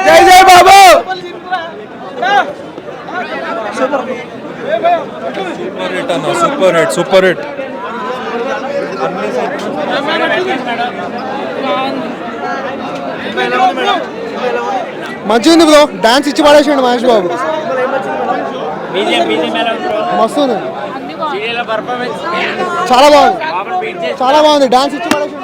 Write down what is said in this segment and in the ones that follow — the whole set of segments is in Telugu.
జై జై బాబు. సూపర్ హిట్ అన్న, సూపర్ హిట్, సూపర్ హిట్. మంచిగా ఉంది బ్రో, డాన్స్ ఇచ్చి పడేసాడు మహేష్ బాబు. మస్తు ఉంది, చాలా బాగుంది, చాలా బాగుంది, డాన్స్ ఇచ్చి పడేసాడు.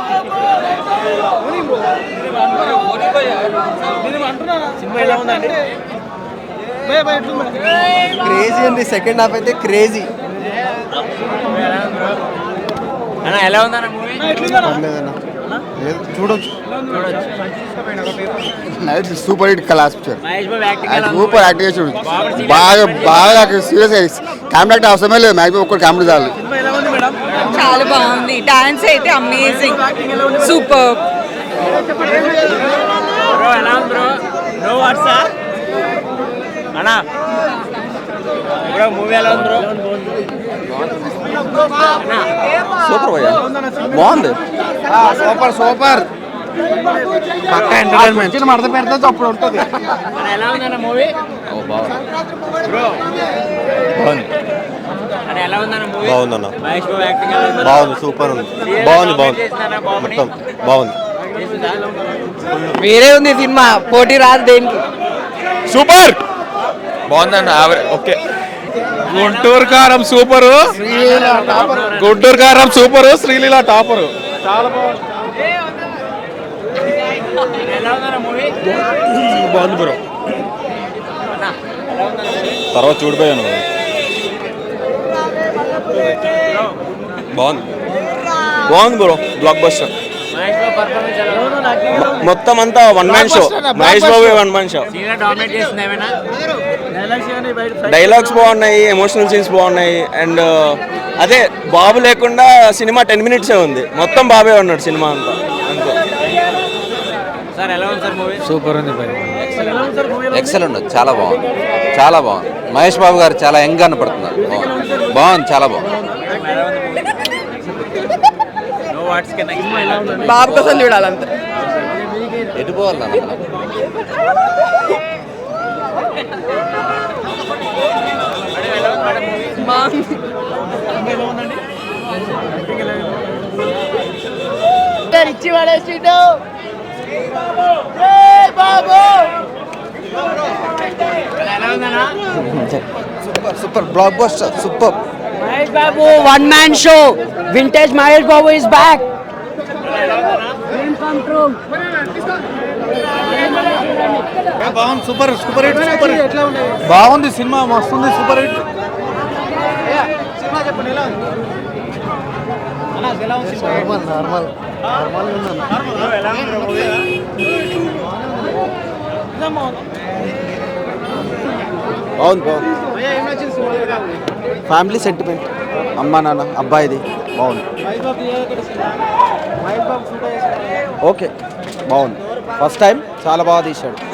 క్రేజీ ఉంది, సెకండ్ హాఫ్ అయితే క్రేజీ. ఎలా ఉందన్న మూవీ? చూడొచ్చు. Super hit class picture. Super acting చేసాడు, బాగా బాగా సీరియస్. కామెడీ అవసరమే లేదు, మ్యాక్సిమం ఒక్కటి కామెడీ చాలు. చాలా బాగుంది, డాన్స్ అయితే అమేజింగ్, సూపర్. అన్నా బ్రో మూవీ ఎలా ఉంది బ్రో? సూపర్ భయ్యా, బాగుంది. సూపర్ సూపర్, పక్కా ఎంటర్టైన్మెంట్. మడత పెడితే అప్పుడు ఉంటుంది. ఎలా ఉందన్న మూవీ? ఎలా ఉందన్న మూవీ? బాగుందన్న, మహేష్ బాబు యాక్టింగ్ బాగుంది, సూపర్ ఉంది, బాగుంది బాగుంది, మొత్తం బాగుంది. వేరే ఉంది సినిమా, పోటీ రాదు దేనికి. సూపర్ బాగుందన్న, ఓకే. గుంటూరు కారం సూపరు, గుంటూరు కారం సూపరు, శ్రీలీల టాపరు. చాలా బాగుంది. బాగుంది బ్రో, తర్వాత చూడిపోయాను. బాగుంది, బాగుంది బ్రో, బ్లాక్ బస్టర్. మొత్తం అంతా one man show, Mahesh Babu one man show. Dialogues బాగున్నాయి, ఎమోషనల్ సీన్స్ బాగున్నాయి. అండ్ అదే బాబు లేకుండా సినిమా 10 minutes ఉంది, మొత్తం బాబే ఉన్నాడు సినిమా అంతా. సూపర్ ఉంది, ఎక్సలెంట్, చాలా బాగుంది, చాలా బాగుంది. మహేష్ బాబు గారు చాలా యంగ్ కనపడుతున్నారు, బాగుంది, చాలా బాగుంది. బాబు కోసం చూడాలంతే. ఎటు పోవాలన్నా ఇచ్చి పడేసిండు super super, blockbuster, super. Mahesh Babu, one man show. Vintage Mahesh Babu is back. బాగుంది, super super hit, super hit. బాగుంది సినిమా, మస్తుంది, సూపర్ హిట్. బాగుంది, బాగుంది. ఫ్యామిలీ సెంటిమెంట్, అమ్మా నాన్న అబ్బాయిది, బాగుంది. ఓకే, బాగుంది. ఫస్ట్ టైం చాలా బాగా తీశాడు.